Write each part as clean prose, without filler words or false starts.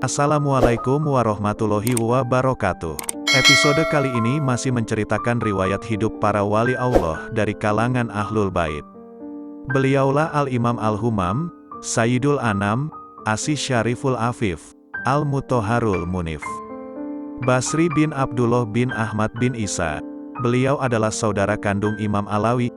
Assalamualaikum warahmatullahi wabarakatuh. Episode kali ini masih menceritakan riwayat hidup para wali Allah dari kalangan Ahlul Bait. Beliaulah Al-Imam Al-Humam, Sayyidul Anam, Asy Syariful Afif, Al-Mutahharul Munif. Basri bin Abdullah bin Ahmad bin Isa. Beliau adalah saudara kandung Imam Alawi.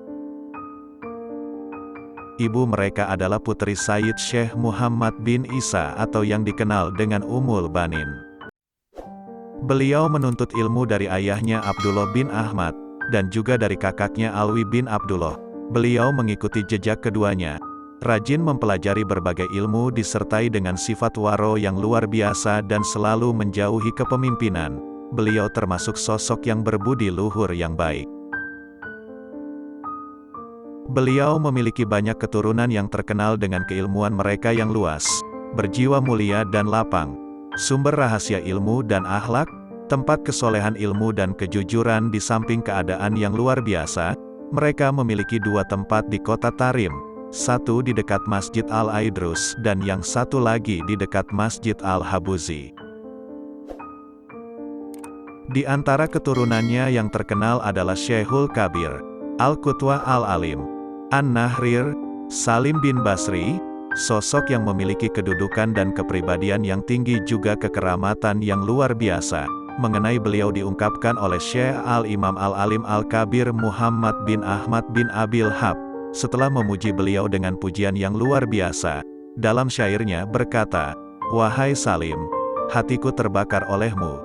Ibu mereka adalah putri Sayyid Syekh Muhammad bin Isa atau yang dikenal dengan Ummul Banin. Beliau menuntut ilmu dari ayahnya Abdullah bin Ahmad, dan juga dari kakaknya Alwi bin Abdullah. Beliau mengikuti jejak keduanya. Rajin mempelajari berbagai ilmu disertai dengan sifat waro yang luar biasa dan selalu menjauhi kepemimpinan. Beliau termasuk sosok yang berbudi luhur yang baik. Beliau memiliki banyak keturunan yang terkenal dengan keilmuan mereka yang luas, berjiwa mulia dan lapang, sumber rahasia ilmu dan akhlak, tempat kesolehan ilmu dan kejujuran di samping keadaan yang luar biasa. Mereka memiliki dua tempat di kota Tarim, satu di dekat Masjid Al-Aidrus dan yang satu lagi di dekat Masjid Al-Habuzi. Di antara keturunannya yang terkenal adalah Syekhul Kabir, Al-Qutwah Al-Alim, An-Nahrir, Salim bin Basri, sosok yang memiliki kedudukan dan kepribadian yang tinggi juga kekeramatan yang luar biasa. Mengenai beliau diungkapkan oleh Syekh Al-Imam Al-Alim Al-Kabir Muhammad bin Ahmad bin Abil Hab, setelah memuji beliau dengan pujian yang luar biasa. Dalam syairnya berkata, "Wahai Salim, hatiku terbakar olehmu.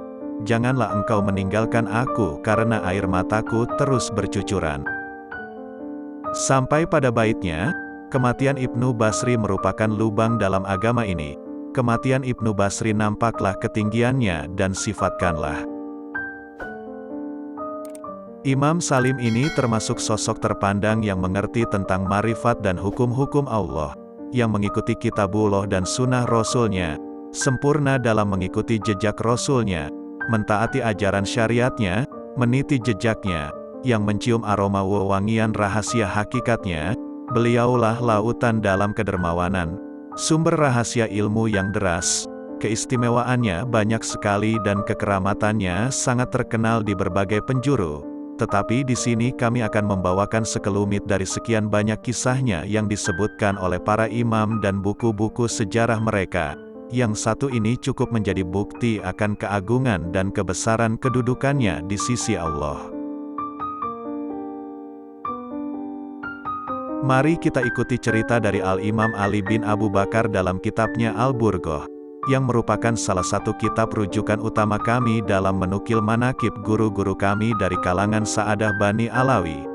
Janganlah engkau meninggalkan aku karena air mataku terus bercucuran." Sampai pada baitnya, kematian Ibnu Basri merupakan lubang dalam agama ini. Kematian Ibnu Basri nampaklah ketinggiannya dan sifatkanlah. Imam Salim ini termasuk sosok terpandang yang mengerti tentang marifat dan hukum-hukum Allah, yang mengikuti kitabullah dan sunnah Rasulnya, sempurna dalam mengikuti jejak Rasulnya, mentaati ajaran syariatnya, meniti jejaknya, yang mencium aroma wewangian rahasia hakikatnya. Beliaulah lautan dalam kedermawanan, sumber rahasia ilmu yang deras. Keistimewaannya banyak sekali dan kekeramatannya sangat terkenal di berbagai penjuru. Tetapi di sini kami akan membawakan sekelumit dari sekian banyak kisahnya yang disebutkan oleh para imam dan buku-buku sejarah mereka. Yang satu ini cukup menjadi bukti akan keagungan dan kebesaran kedudukannya di sisi Allah. Mari kita ikuti cerita dari Al-Imam Ali bin Abu Bakar dalam kitabnya Al-Burgoh, yang merupakan salah satu kitab rujukan utama kami dalam menukil manakib guru-guru kami dari kalangan Sa'adah Bani Alawi.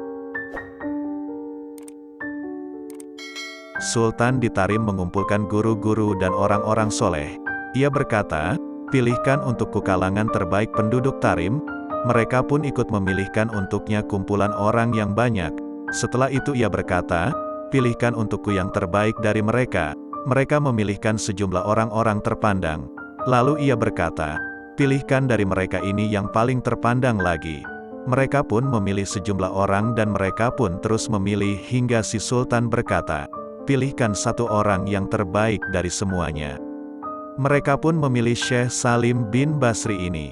Sultan di Tarim mengumpulkan guru-guru dan orang-orang soleh. Ia berkata, "Pilihkan untukku kalangan terbaik penduduk Tarim." Mereka pun ikut memilihkan untuknya kumpulan orang yang banyak. Setelah itu ia berkata, "Pilihkan untukku yang terbaik dari mereka." Mereka memilihkan sejumlah orang-orang terpandang. Lalu ia berkata, "Pilihkan dari mereka ini yang paling terpandang lagi." Mereka pun memilih sejumlah orang dan mereka pun terus memilih hingga si Sultan berkata, "Pilihkan satu orang yang terbaik dari semuanya." Mereka pun memilih Syekh Salim bin Basri ini.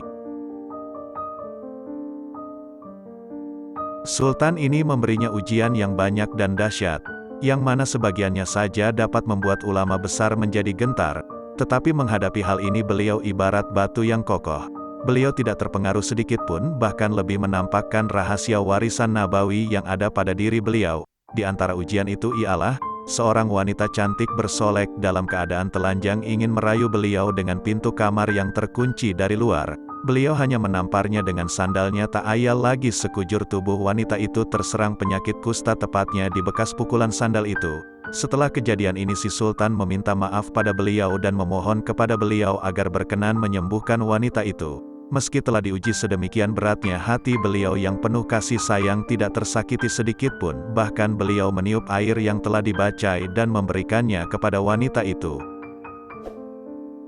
Sultan ini memberinya ujian yang banyak dan dahsyat, yang mana sebagiannya saja dapat membuat ulama besar menjadi gentar, tetapi menghadapi hal ini beliau ibarat batu yang kokoh. Beliau tidak terpengaruh sedikit pun, bahkan lebih menampakkan rahasia warisan nabawi yang ada pada diri beliau. Di antara ujian itu ialah, seorang wanita cantik bersolek dalam keadaan telanjang ingin merayu beliau dengan pintu kamar yang terkunci dari luar. Beliau hanya menamparnya dengan sandalnya, tak ayal lagi sekujur tubuh wanita itu terserang penyakit kusta tepatnya di bekas pukulan sandal itu. Setelah kejadian ini si Sultan meminta maaf pada beliau dan memohon kepada beliau agar berkenan menyembuhkan wanita itu. Meski telah diuji sedemikian beratnya, hati beliau yang penuh kasih sayang tidak tersakiti sedikit pun, bahkan beliau meniup air yang telah dibacai dan memberikannya kepada wanita itu.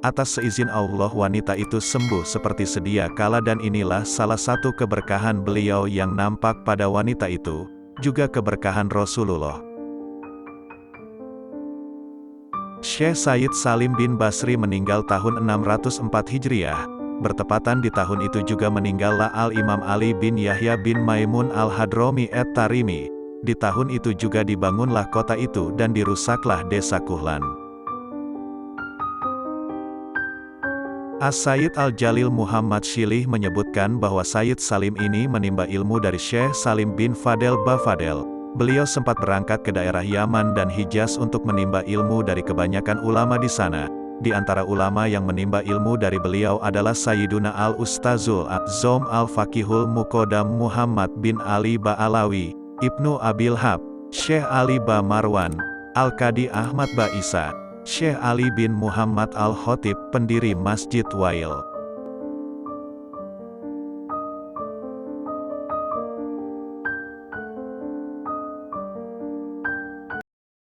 Atas seizin Allah wanita itu sembuh seperti sedia kala dan inilah salah satu keberkahan beliau yang nampak pada wanita itu, juga keberkahan Rasulullah. Syekh Sayyid Salim bin Basri meninggal tahun 604 Hijriah. Bertepatan di tahun itu juga meninggallah Al-Imam Ali bin Yahya bin Maimun Al-Hadromi At-Tarimi. Di tahun itu juga dibangunlah kota itu dan dirusaklah desa Kuhlan. As-Sayyid Al-Jalil Muhammad Shilih menyebutkan bahwa Sayyid Salim ini menimba ilmu dari Syekh Salim bin Fadel Bafadel. Beliau sempat berangkat ke daerah Yaman dan Hijaz untuk menimba ilmu dari kebanyakan ulama di sana. Di antara ulama yang menimba ilmu dari beliau adalah Sayyiduna Al-Ustazul Az-Zom Al-Faqihul Muqaddam Muhammad bin Ali Ba'alawi, Ibnu Abil Hab, Syekh Ali Ba Marwan, Al-Qadi Ahmad Ba Isa, Syekh Ali bin Muhammad Al-Khotib, pendiri Masjid Wail.